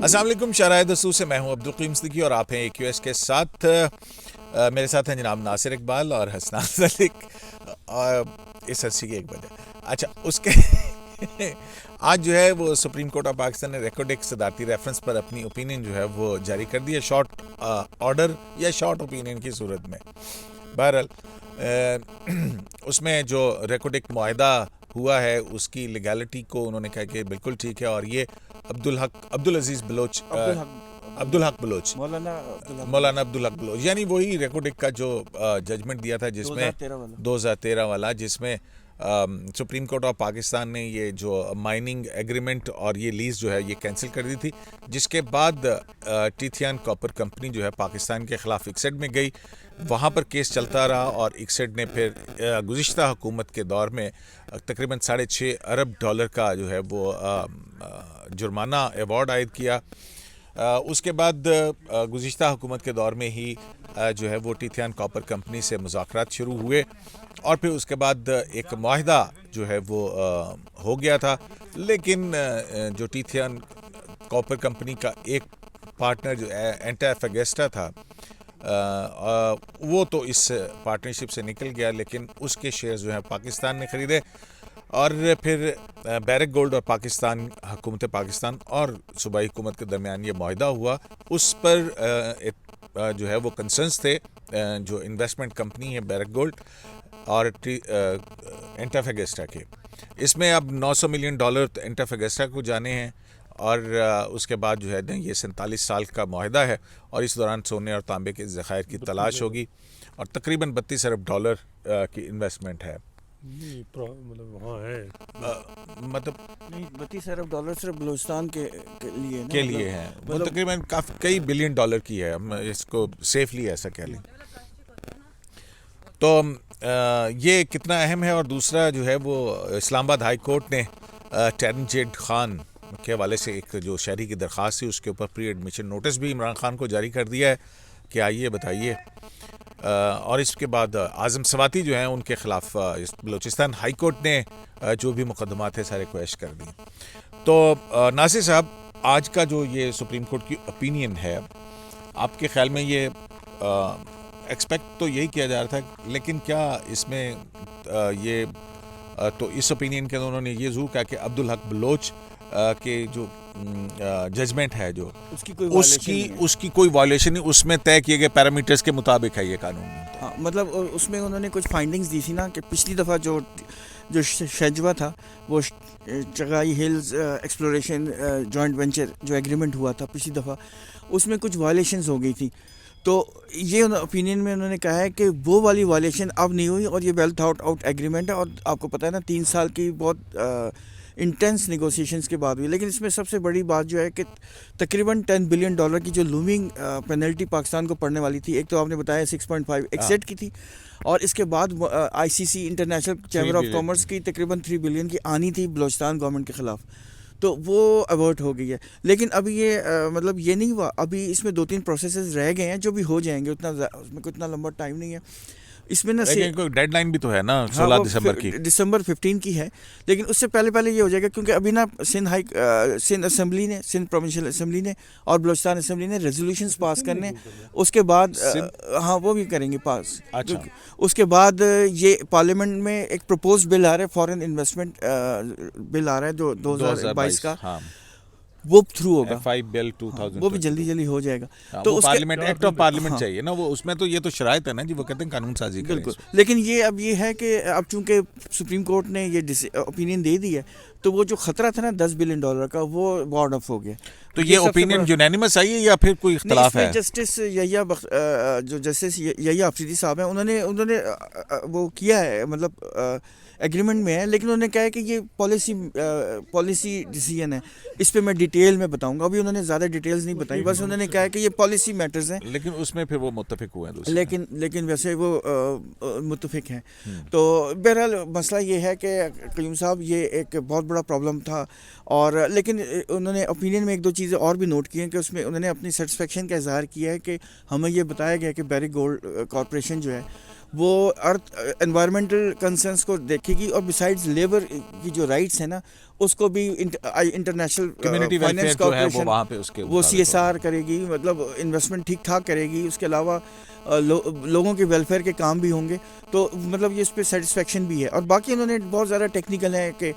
अस्सलाम वालेकुम, शराय दस्तूर से मैं हूं अब्दुल क़य्यूम सिद्दीकी और आप हैं AQS के साथ। मेरे साथ हैं जनाब नासिर इकबाल और हसनान सलीक। इस हंसी के एक बजे अच्छा उसके आज जो है वो सुप्रीम कोर्ट ऑफ पाकिस्तान ने रिकॉर्ड एक सदारती रेफरेंस पर अपनी ओपिनियन जो है वो जारी कर दी है, शॉर्ट ऑर्डर या शॉर्ट ओपिनियन की सूरत में। बहरहाल उसमें जो रिकॉर्ड एक मुआहदा हुआ है उसकी लीगैलिटी को उन्होंने कहा कि बिल्कुल ठीक है और ये अब्दुल हक बलोच मौलाना अब्दुल हक बलोच यानी वही रिकॉर्ड का जो जजमेंट दिया था जिसमें 2013 वाला जिसमें सुप्रीम कोर्ट ऑफ पाकिस्तान ने ये जो माइनिंग एग्रीमेंट और ये लीज जो है ये कैंसिल कर दी थी, जिसके बाद टीथियान कॉपर कंपनी जो है पाकिस्तान के ख़िलाफ़ इक्सेड में गई। वहाँ पर केस चलता रहा और इक्सेड ने फिर गुज़िश्ता हुकूमत के दौर में तकरीबन $6.5 अरब का जो है वो जुर्माना अवार्ड आयद किया। उसके बाद गुज़िश्ता हुकूमत के दौर में ही जो है वो टीथियान कॉपर कंपनी से मुज़ाकरात शुरू हुए और फिर उसके बाद एक मुआहदा जो है वो हो गया था। लेकिन जो टीथियान कॉपर कंपनी का एक पार्टनर जो एंटाफेगेस्टा था वो तो इस पार्टनरशिप से निकल गया, लेकिन उसके शेयर्स जो है पाकिस्तान ने ख़रीदे और फिर बैरक गोल्ड और हुकूमत पाकिस्तान और सूबाई हुकूमत के दरमियान ये मुआहदा हुआ। उस पर जो है वो कंसर्न्स थे जो इन्वेस्टमेंट कंपनी है बैरक गोल्ड और एंटाफेगेस्टा के। इसमें अब $900 मिलियन एंटाफेगेस्टा को जाने हैं और उसके बाद जो है ना ये 47 साल का मुआहदा है और इस दौरान सोने और तांबे के ज़खायर की तलाश होगी और तकरीबन $32 अरब की इन्वेस्टमेंट है। मतलब वहाँ है मतलब नहीं, $32 अरब सिर्फ बलूचिस्तान के लिए के लिए है वो तकरीबन काफ़ी कई $बिलियन की है, हम इसको सेफली ऐसा कह लें। तो ये कितना अहम है। और दूसरा जो है वो इस्लामाबाद हाई कोर्ट ने टैरनजेड खान के हवाले से एक जो शहरी की दरख्वास्त थी उसके ऊपर प्री एडमिशन नोटिस भी इमरान खान को जारी कर दिया है कि आइए बताइए। और इसके बाद आज़म सवाती जो हैं उनके ख़िलाफ़ बलूचिस्तान हाई कोर्ट ने जो भी मुकदमात थे सारे क्वैश कर दिए। तो नासिर साहब, आज का जो ये सुप्रीम कोर्ट की ओपिनियन है, आपके ख्याल में ये एक्सपेक्ट तो यही किया जा रहा था, लेकिन क्या इसमें ये तो इस ओपिनियन के उन्होंने ये ज़रूर कहा कि अब्दुल हक बलोच के जो जजमेंट है जो उसकी कोई वायलेशन नहीं, उसमें तय किए गए पैरामीटर्स के मुताबिक है ये कानून। हाँ, मतलब उसमें उन्होंने कुछ फाइंडिंग्स दी थी ना कि पिछली दफ़ा जो शेजवा था वो Chagai hills exploration joint venture जो एग्रीमेंट हुआ था पिछली दफ़ा, उसमें कुछ वायलेशंस हो गई थी। तो ये ओपिनियन में उन्होंने कहा है कि वो वाली वायलेशन अब नहीं हुई और ये वेल थॉट आउट एग्रीमेंट है और आपको पता है ना 3 साल की बहुत इंटेंस नेगोशिएशंस के बाद हुई। लेकिन इसमें सबसे बड़ी बात जो है कि तकरीबन $10 बिलियन की जो लूमिंग पेनल्टी पाकिस्तान को पड़ने वाली थी, एक तो आपने बताया 6.5 एक्सेट की थी और इसके बाद ICC international chamber of commerce की तकरीबन 3 बिलियन की आनी थी बलूचिस्तान गवर्नमेंट के ख़िलाफ़, तो वो अवॉइड हो गई है। लेकिन अभी ये मतलब ये नहीं हुआ, अभी इसमें 2-3 प्रोसेसेस रह गए हैं जो भी हो जाएंगे, उसमें कोई इतना लंबा टाइम नहीं है इसमें ना। कोई डेडलाइन भी तो है ना 16 दिसंबर की, दिसंबर 15 की है, लेकिन उससे पहले ये हो जाएगा क्योंकि अभी ना सिंध असेंबली ने, सिंध प्रोविंशियल असेंबली ने और बलूचिस्तान असेंबली ने रेजोल्यूशंस पास करने, उसके बाद हाँ वो भी करेंगे पास। अच्छा। उसके बाद ये पार्लियामेंट में एक प्रपोज बिल आ रहा है, फॉरेन इन्वेस्टमेंट बिल आ रहा है जो 2022 का, हाँ। वो थ्रू होगा, F5 बिल 2000, वो भी जल्दी हो जाएगा। तो पार्लियामेंट एक्ट ऑफ पार्लियामेंट चाहिए ना, वो उसमें तो ये तो शरायत है ना जी, वो कहते हैं कानून साजी करें। बिल्कुल, लेकिन ये अब ये है कि अब चूंकि सुप्रीम कोर्ट ने ये ओपिनियन दे दी है तो वो जो खतरा था ना $10 बिलियन का वो वार्ड ऑफ हो गया। तो ये ओपिनियन यूनैनिमस आई है या फिर कोई इख्तलाफ है? जस्टिस यहिया अफरीदी साहब हैं, उन्होंने वो किया है, मतलब एग्रीमेंट में है, लेकिन उन्होंने कहा है कि ये पॉलिसी डिसीजन है, इस पे मैं डिटेल में बताऊंगा। अभी उन्होंने ज़्यादा डिटेल्स नहीं बताई, बस उन्होंने कहा है कि ये पॉलिसी मैटर्स हैं। लेकिन उसमें फिर वो मुत्तफिक हुए हैं, लेकिन वैसे वो मुत्तफिक हैं। तो बहरहाल मसला ये है कि क़य्यूम साहब ये एक बहुत बड़ा प्रॉब्लम था, और लेकिन उन्होंने ओपिनियन में 1-2 चीज़ें और भी नोट की हैं कि उसमें उन्होंने अपनी सेटिस्फेक्शन का इजहार किया है कि हमें ये बताया गया कि बैरिक गोल्ड कॉरपोरेशन जो है वो अर्थ एनवायरमेंटल कंसर्न्स को देखेगी, और बिसाइड्स लेबर की जो राइट्स है ना उसको भी इंटरनेशनल कम्युनिटी वेलफेयर जो है वो वहाँ पे उसके वो CSR करेगी, मतलब इन्वेस्टमेंट ठीक ठाक करेगी। उसके अलावा लोगों के वेलफेयर के काम भी होंगे, तो मतलब ये इस पर सेटिस्फेक्शन भी है। और बाकी उन्होंने बहुत ज़्यादा टेक्निकल है कि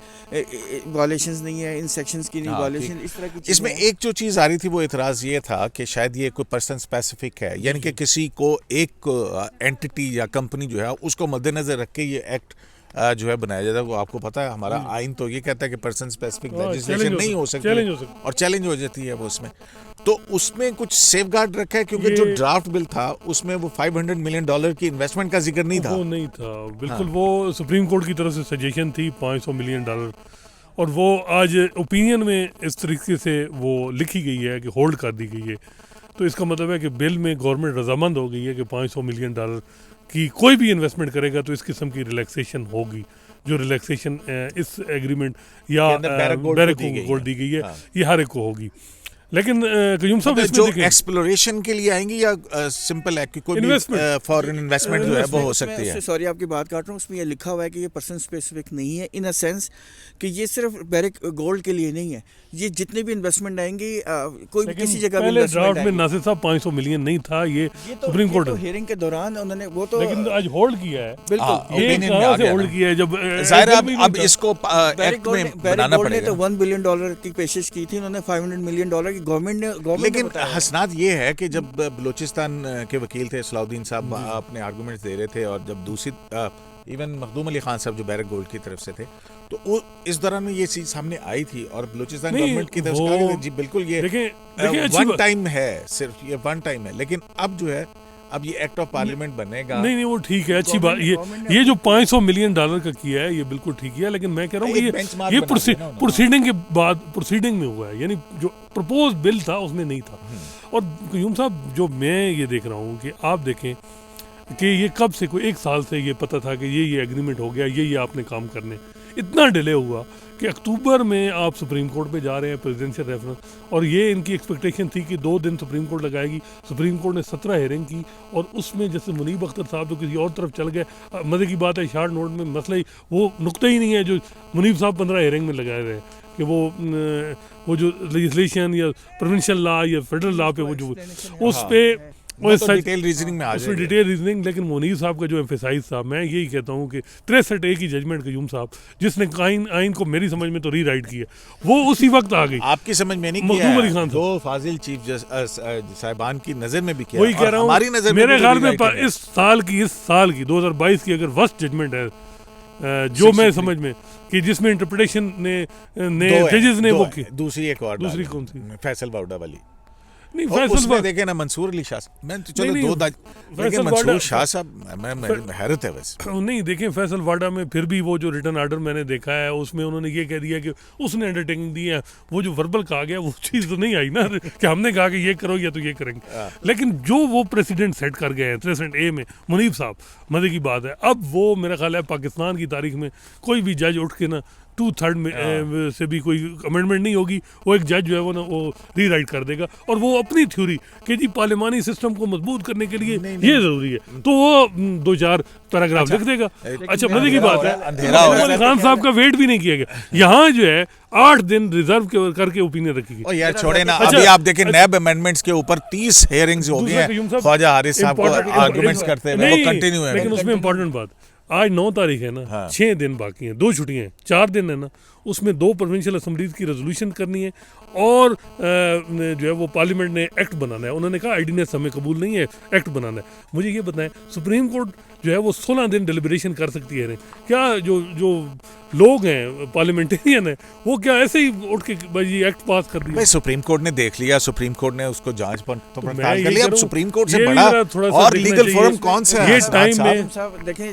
वायलेशंस नहीं है, इन सेक्शंस की नहीं वायलेशन, इस तरह की इसमें एक जो चीज़ आ रही थी वो इतराज़ ये था कि शायद ये कोई पर्सन स्पेसिफिक है, यानी कि किसी को एक एंटिटी या कंपनी जो है उसको मद्देनज़र रख के ये एक्ट जो है बनाया जाता है। वो आपको पता है हमारा आइन तो ये कहता है कि पर्सन स्पेसिफिक लेजिस्लेशन नहीं हो सकती और चैलेंज हो जाती है वो उसमें। तो उसमें कुछ सेफगार्ड रखा है, क्योंकि जो ड्राफ्ट बिल था उसमें वो $500 मिलियन की इन्वेस्टमेंट का जिक्र नहीं था। वो नहीं था बिल्कुल। वो सुप्रीम कोर्ट की तरफ से सजेशन थी $500 मिलियन, और वो आज ओपिनियन में इस तरीके से वो लिखी गई है कि होल्ड कर दी गई है। तो इसका मतलब है कि बिल में गवर्नमेंट रजामंद हो गई है कि $500 मिलियन की कोई भी इन्वेस्टमेंट करेगा तो इस किस्म की रिलैक्सेशन होगी, जो रिलैक्सेशन इस एग्रीमेंट या बैरक गोल्ड दी गई है, ये हर एक को होगी। लेकिन कयूम साहब जो एक्सप्लोरेशन के लिए आएंगी या सिंपल है कि कोई भी फॉरेन इन्वेस्टमेंट जो है वो हो सकती है। सॉरी आपकी बात काट रहा हूँ, उसमें ये लिखा हुआ है कि ये पर्सन स्पेसिफिक नहीं है, इन अ सेंस कि ये सिर्फ बैरक गोल्ड के लिए नहीं है, ये जितने भी इन्वेस्टमेंट आएंगे कोई भी किसी जगह पहले ड्राफ्ट में नासिर साहब $500 मिलियन नहीं था, ये सुप्रीम कोर्ट हियरिंग के दौरान उन्होंने वो तो लेकिन आज होल्ड किया है। बिल्कुल ये कहां से होल्ड किया है जब अब इसको एक्ट में बनाना पड़ेगा। तो $1 बिलियन की पेशकश की थी उन्होंने, $500 मिलियन की गवर्नमेंट ने। लेकिन हसनात ये है कि जब बलूचिस्तान के वकील थे सलाउद्दीन साहब अपने आर्गूमेंट्स दे रहे थे, और जब दूसरी इवन मखदूम अली खान साहब जो बैरक गोल्ड की तरफ से थे, तो वो इस दौरान इस चीज सामने आई थी और बलूचिस्तान गवर्नमेंट की तरफ से जी बिल्कुल ये वन टाइम है, सिर्फ ये वन टाइम है। लेकिन अब जो है अब ये एक्ट ऑफ पार्लियामेंट बनेगा। नहीं वो ठीक है, अच्छी बात। ये जो $500 मिलियन का किया है ये बिल्कुल ठीक है, लेकिन मैं कह रहा हूँ ये प्रोसीडिंग के बाद प्रोसीडिंग में हुआ है, यानी जो प्रपोज बिल था उसमें नहीं था। और कयूम साहब जो मैं ये देख रहा हूँ कि आप देखें कि ये कब से कोई 1 साल से ये पता था कि ये एग्रीमेंट हो गया, ये आपने काम करने, इतना डिले हुआ कि अक्टूबर में आप सुप्रीम कोर्ट पे जा रहे हैं प्रेसिडेंशियल रेफरेंस, और ये इनकी एक्सपेक्टेशन थी कि 2 दिन सुप्रीम कोर्ट लगाएगी। सुप्रीम कोर्ट ने 17 हेयरिंग की, और उसमें जैसे मुनीब अख्तर साहब तो किसी और तरफ चल गए। मज़े की बात है शार्ट नोट में मसला ही वो नुक्ता ही नहीं है जो मुनीब साहब 15 हेयरिंग में लगाए रहे कि वो जो लेजिस्लेशन या प्रोविंशियल लॉ या फेडरल लॉ पे वो जो उस पे डिटेल रीजनिंग में आ उसमें डिटेल रीजनिंग। लेकिन मुनीर साहब का जो एम्फेसाइज था, मैं यही कहता हूँ कि 63A की जजमेंट कयूम साहब जिसने आइन को मेरी समझ में तो रीराइट किया, वो उसी वक्त आ गई। आपकी समझ में नहीं किया, दो फाजिल चीफ साहिबान की नजर में भी किया। वही कह रहा हूँ, हमारी नजर मेरे ख्याल में इस साल की 2022 की अगर वर्स्ट जजमेंट है जो मैं समझ में कि जिसमें इंटरप्रिटेशन ने जजेस ने वो की। दूसरी कौन सी? फैसल बाउडा वाली। नहीं, उसमें देखे ना मंसूर अली शाह, मैं तो चलो लेकिन मंसूर शाह साहब मैं हैरत है वैसे। नहीं देखें, फैसल वाडा में फिर भी वो जो रिटर्न आर्डर मैंने देखा है उसमें उन्होंने ये कह दिया कि उसने अंडरटेकिंग दी है, वो जो वर्बल कहा गया वो चीज़ तो नहीं आई ना कि हमने कहा कि ये करो या तो ये करेंगे। लेकिन जो वो प्रेसिडेंट सेट कर गए हैं 63A में मुनीब साहब, मजे की बात है। अब वो मेरा ख्याल है पाकिस्तान की तारीख में कोई भी जज उठ के ना 2/3 में से भी कोई अमेंडमेंट नहीं होगी, वो एक जज जो है वो रीराइट कर देगा, और वो अपनी थ्योरी कि जी पार्लियामानी सिस्टम को मजबूत करने के लिए ये जरूरी है, तो वो 2-4 पैराग्राफ लिख देगा। अच्छा, मजे की बात है, खान साहब का वेट भी नहीं किया गया। यहाँ जो है 8 दिन रिजर्व करके ओपिनियन रखी गई। यार छोड़े ना, अभी आप देखें नैब अमेंडमेंट्स के ऊपर 30 हेयरिंग्स हो गए हैं, ख्वाजा हारिस साहब को आर्गुमेंट्स करते हुए वो कंटिन्यू है। लेकिन उसमें इंपॉर्टेंट बात, आज 9 तारीख है ना, 6 दिन बाकी हैं, 2 छुट्टियां हैं, 4 दिन है ना, उसमें 2 प्रोविंशियल असम्बलीज की रेजोल्यूशन करनी है, और जो है वो पार्लियामेंट ने एक्ट बनाना है। उन्होंने कहा आईडीनेस हमें कबूल नहीं है, एक्ट बनाना है। मुझे ये बताएं, सुप्रीम कोर्ट जो है वो 16 दिन डिलिब्रेशन कर सकती है क्या? जो लोग हैं पार्लियामेंटेरियन है वो क्या ऐसे ही उठ के भाई एक्ट पास कर दिया? सुप्रीम कोर्ट ने देख लिया, सुप्रीम कोर्ट ने उसको जांच पड़ताल कर लिया। अब सुप्रीम कोर्ट से बड़ा और लीगल फोरम कौन सा है? ये टाइम में देखें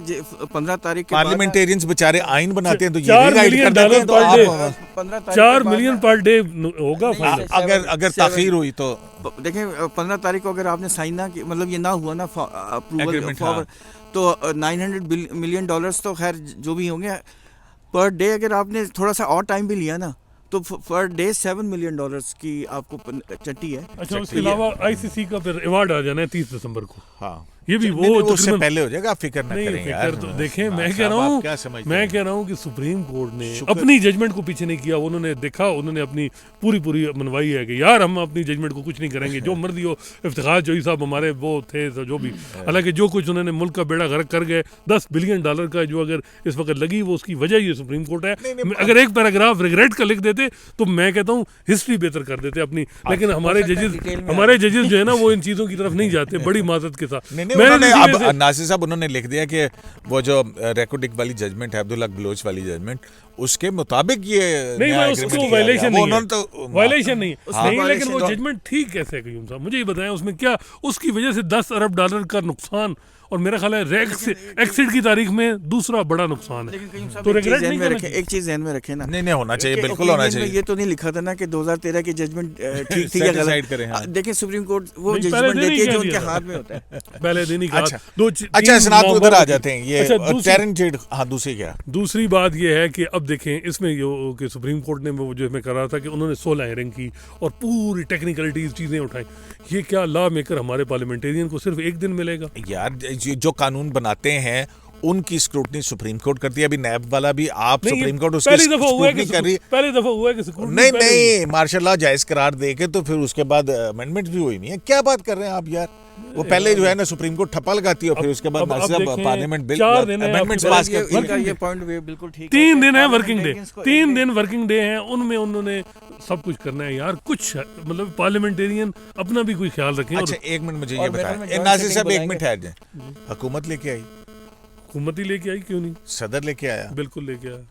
15 तारीख के पार्लियामेंटेरियंस बेचारे आइन बनाते हैं तो ये रीराइट कर देते हैं, तो आप 4 मिलियन पर डे होगा अगर ताखीर हुई तो। देखें 15 तारीख को अगर आपने साइन ना की, मतलब ये ना हुआ ना अप्रूवल, तो $900 मिलियन तो खैर जो भी होंगे पर डे, अगर आपने थोड़ा सा और टाइम भी लिया ना तो पर डे $7 मिलियन की आपको चट्टी है। अच्छा, उसके अलावा ICC का फिर अवार्ड आ जाना है 30 दिसंबर को। हाँ। ये भी वो उससे पहले हो जाएगा, आप फिक्र ना करें यार। तो देखें, मैं कह रहा हूँ कि सुप्रीम कोर्ट ने अपनी जजमेंट को पीछे नहीं किया। उन्होंने देखा, उन्होंने अपनी पूरी मनवाई है कि यार हम अपनी जजमेंट को कुछ नहीं करेंगे, जो मर्जी हो। इफ्तिखार जोई साहब हमारे वो थे तो जो भी, हालांकि जो कुछ उन्होंने मुल्क का बेड़ा गर्क कर गए, $10 बिलियन का जो अगर इस वक्त लगी, वो उसकी वजह ये सुप्रीम कोर्ट है। अगर एक पैराग्राफ रिग्रेट का लिख देते तो मैं कहता हूँ हिस्ट्री बेहतर कर देते अपनी। लेकिन हमारे जजेस जो है ना, वो इन चीज़ों की तरफ नहीं जाते, बड़ी माजरत के साथ। अब नासिर साहब उन्होंने लिख दिया कि वो जो रेकोडिक वाली जजमेंट है, अब्दुल हक बलोच वाली जजमेंट, उसके मुताबिक ये नहीं, उसको वायलेशन नहीं है, वायलेशन नहीं है, लेकिन वो जजमेंट ठीक कैसे है कयूम साहब, मुझे ये बताएं उसमें क्या उसकी वजह से $10 अरब का नुकसान, और मेरा ख्याल है एक्सिड की तारीख में दूसरा बड़ा नुकसान है। तो रिग्रेट नहीं करना। एक चीज ध्यान में रखें ना, नहीं होना चाहिए, बिल्कुल होना चाहिए। ये तो नहीं लिखा था ना कि 2013 की जजमेंट ठीक थी या गलत। देखिए सुप्रीम कोर्ट वो जजमेंट देती है जो उनके हाथ में होता है, पहले दिन ही कहा। अच्छा सनात उधर आ जाते हैं, ये टैरेंट जेड। हाँ, दूसरी बात ये है कि अब देखें इसमें कि सुप्रीम कोर्ट ने वो जो हमें करा था कि उन्होंने 16 हियरिंग की और पूरी टेक्निकलिटीज चीजें उठाई। ये क्या लॉ मेकर हमारे पार्लियामेंटेरियन को सिर्फ एक दिन मिलेगा? यार जो कानून बनाते हैं उनकी स्क्रूटनी सुप्रीम कोर्ट करती है। अभी नैब वाला भी आप सुप्रीम कोर्ट उसकी स्क्रूटनी कर रही है। पहली दफा हुआ है कि स्क्रूटनी नहीं मार्शल लॉ जायज करार दे के तो फिर उसके बाद अमेंडमेंट भी हुई नहीं है। क्या बात कर रहे हैं आप यार? वो पहले जो है ना सुप्रीम कोर्ट ठप्पा लगाती है, फिर उसके बाद पार्लियामेंट बिल अमेंडमेंट्स पास करती है। ये पॉइंट बिल्कुल ठीक है। 3 दिन है वर्किंग डे, 3 दिन वर्किंग डे है, उनमें उन्होंने सब कुछ करना है यार। कुछ मतलब पार्लियामेंटेरियन अपना भी कोई ख्याल रखें। अच्छा एक मिनट मुझे ये बताएं, नासिर साहब एक मिनट ठहर जाए, हुकूमत लेके आई, हुकूमत ही लेके आई, क्यों नहीं? सदर लेके आया, बिल्कुल लेके आया,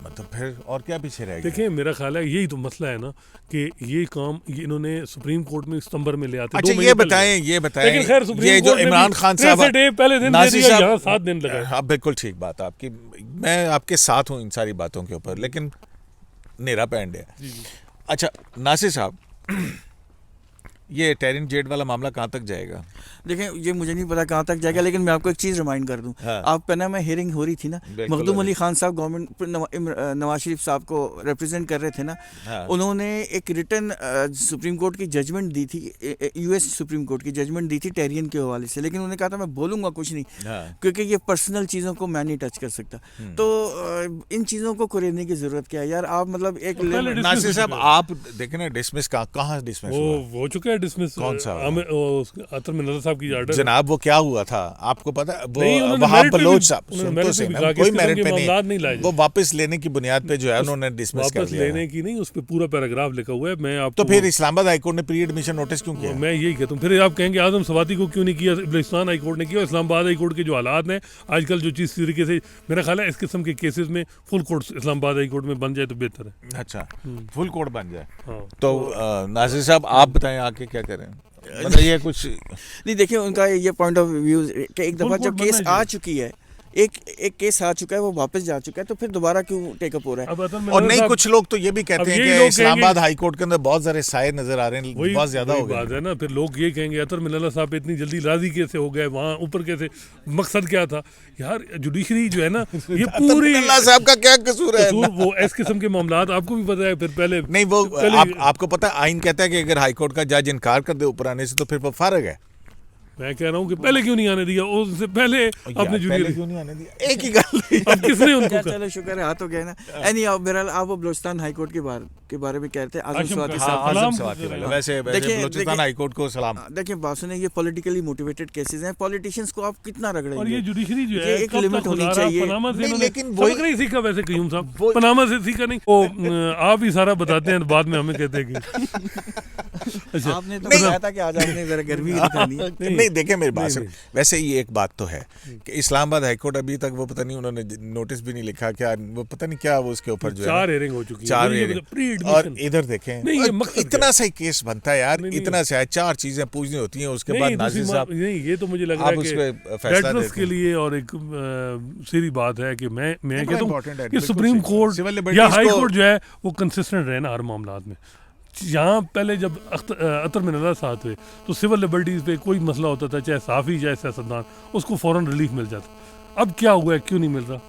मतलब फिर और क्या पीछे रह गया? देखिए मेरा ख्याल है यही तो मसला है ना कि ये काम इन्होंने सुप्रीम कोर्ट में सितंबर में ले आते। अच्छा ये बताएं लेकिन खैर ये जो इमरान खान साहब पहले दिन दे दिया, यहाँ 7 दिन लगा। हाँ बिल्कुल ठीक बात आपकी, मैं आपके साथ हूँ इन सारी बातों के ऊपर, लेकिन नेरा पैंड है। अच्छा नासिर साहब, ये टैरेंट जेड वाला मामला कहाँ तक जाएगा? देखें ये मुझे नहीं पता कहाँ तक जाएगा, लेकिन मैं आपको एक चीज़ रिमाइंड कर दूं। हाँ। आप पहना में हियरिंग हो रही थी ना, मखदूम अली खान साहब गवर्नमेंट नवाज शरीफ साहब को रिप्रेजेंट कर रहे थे ना। हाँ। उन्होंने एक रिटर्न सुप्रीम कोर्ट की जजमेंट दी थी, US सुप्रीम कोर्ट की जजमेंट दी थी टेरियन के हवाले से, लेकिन उन्होंने कहा था मैं बोलूँगा कुछ नहीं। हाँ। क्योंकि ये पर्सनल चीज़ों को मैं नहीं टच कर सकता। तो इन चीज़ों को कुरेदने की ज़रूरत क्या है यार? आप मतलब एक नासिर साहब आप देखें ना, डिसमिस कहाँ डिसमिस हो चुका है? डिसमिस कौन सा? अतर मिनल साहब की ऑर्डर जनाब, वो क्या हुआ था आपको पता है? वो वहाँ बलोच साहब कोई मेरिट पे नहीं, वो वापस लेने की बुनियाद पे जो है उन्होंने डिसमिस कर दिया। लेने की नहीं, उस पे पूरा पैराग्राफ लिखा हुआ है। मैं आपको तो फिर इस्लामाबाद हाई कोर्ट ने प्री एडमिशन नोटिस क्यों किया? मैं यही कहता हूँ। फिर आप कहेंगे आजम सवाती को क्यों नहीं किया? बलूचिस्तान हाई कोर्ट ने किया। इस्लामाबाद हाई कोर्ट के जो हालात हैं आजकल, जो चीज़ तरीके से मेरा ख्याल है इस किस्म के केसेस में full court Islamabad high court में बन जाए तो बेहतर है। अच्छा फुल कोर्ट बन जाए। हाँ। तो नासिर साहब आप बताएं आगे क्या करें? बताइए कुछ नहीं। देखिए उनका ये पॉइंट ऑफ व्यू कि एक दफ़ा जब केस आ चुकी है, एक केस आ चुका है, वो वापस जा चुका है, तो फिर दोबारा क्यों टेकअप हो रहा है? और नहीं कुछ लोग तो ये भी कहते हैं कि इस्लामाबाद हाई कोर्ट के अंदर बहुत सारे साये नजर आ रहे हैं, बहुत ज्यादा हो गए है ना। फिर लोग ये कहेंगे अतर मिनल्ला साहब इतनी जल्दी राजी कैसे हो गए, वहाँ ऊपर कैसे, मकसद क्या था? यार जुडिशरी जो है ना, ये पूरी साहब का क्या कसूर है? वो इस किस्म के मामलात आपको भी पता है। फिर पहले नहीं वो आपको पता है आइन कहता है कि अगर हाई कोर्ट का जज इनकार कर दे ऊपर आने से तो फिर वो फारिग है। मैं कह रहा हूँ कि पहले क्यों नहीं आने दिया? उससे पहले आपने जुडिशरी क्यों नहीं आने दिया? एक ही गल अब किसने उनको चलो शुक्र है हाथ हो गया ना। एनी बहरहाल आप वो बलूचिस्तान हाई कोर्ट के बारे में कहते हैं आज़म सवाती साहब। वैसे बलूचिस्तान हाई कोर्ट को सलाम। देखिए बात सुने, ये पॉलिटिकली मोटिवेटेड केसेस हैं, पॉलिटिशियंस को आप कितना रगड़ेंगे? और ये जुडिशरी जो है एक लिमिट होनी चाहिए। लेकिन वो नहीं सीखा वैसे कयूम साहब, पनामा से सीखा नहीं। वो आप ही सारा बताते हैं, बाद में हमें कहते हैं अच्छा आपने तो बताया था कि आज आपने जरा गर्मी दिखानी। नहीं देखें मेरी बात, वैसे ये एक बात तो है कि इस्लामाबाद हाई कोर्ट अभी तक वो पता नहीं उन्होंने नोटिस भी नहीं लिखा, क्या वो पता नहीं क्या वो उसके ऊपर जो है 4 हियरिंग हो चुकी है, 4 हियरिंग। और इधर देखें इतना सही केस बनता है यार, इतना सा 4 चीजें पूछनी होती हैं, उसके बाद नाज़िर साहब नहीं, ये तो मुझे लग रहा है कि फैसला के लिए और एक सीधी बात है कि मैं कहता हूं कि सुप्रीम कोर्ट या हाई कोर्ट जो है वो कंसिस्टेंट रहे ना हर मामलात में। यहाँ पहले जब अतर मिनल्ला साहब थे तो सिविल लिबर्टीज़ पे कोई मसला होता था, चाहे साफ़ी चाहे सियासतदान, उसको फ़ौरन रिलीफ मिल जाता। अब क्या हुआ है, क्यों नहीं मिल रहा?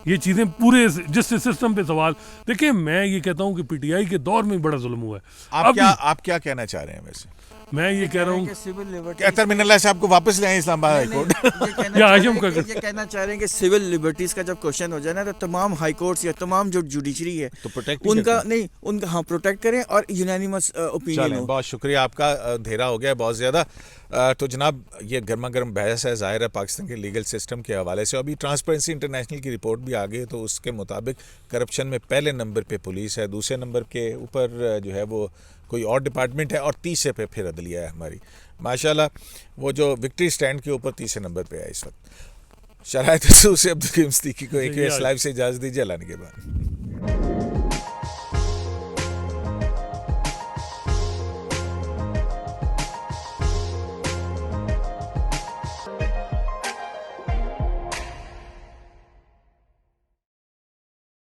ये चीज़ें पूरे जस्टिस सिस्टम पे सवाल। देखिए मैं ये कहता हूँ कि PTI के दौर में बड़ा जुल्म हुआ है। आप क्या कहना चाह रहे हैं? वैसे मैं ये कह रहा हूँ सिविल लिबर्टी क्या टर्मिनल से आपको वापस ले आए इस्लामाबाद हाई कोर्ट? या आजम का ये कहना चाह रहे हैं कि सिविल लिबर्टीज का जब क्वेश्चन हो जाए ना, तो तमाम हाई कोर्ट्स या तमाम जो जुडिशरी है तो प्रोटेक्ट उनका नहीं, उनका हाँ प्रोटेक्ट करें और यूनानिमस ओपिनियन हो। बहुत शुक्रिया आपका, अंधेरा हो गया बहुत ज़्यादा। तो जनाब ये गर्मा गर्म बहस है, ज़ाहिर है पाकिस्तान के लीगल सिस्टम के हवाले से। अभी ट्रांसपेरेंसी इंटरनेशनल की रिपोर्ट भी आ गई है, तो उसके मुताबिक करप्शन में पहले नंबर पे पुलिस है, दूसरे नंबर के ऊपर जो है वो कोई और डिपार्टमेंट है, और तीसरे पे फिर अदलिया है हमारी। माशाल्लाह वो जो विक्ट्री स्टैंड के ऊपर तीसरे नंबर पे है इस वक्त। शरायत से अब्दुल करीम सिद्दीकी को एक लाइव से इजाज़त दीजिए, लाने के बाद।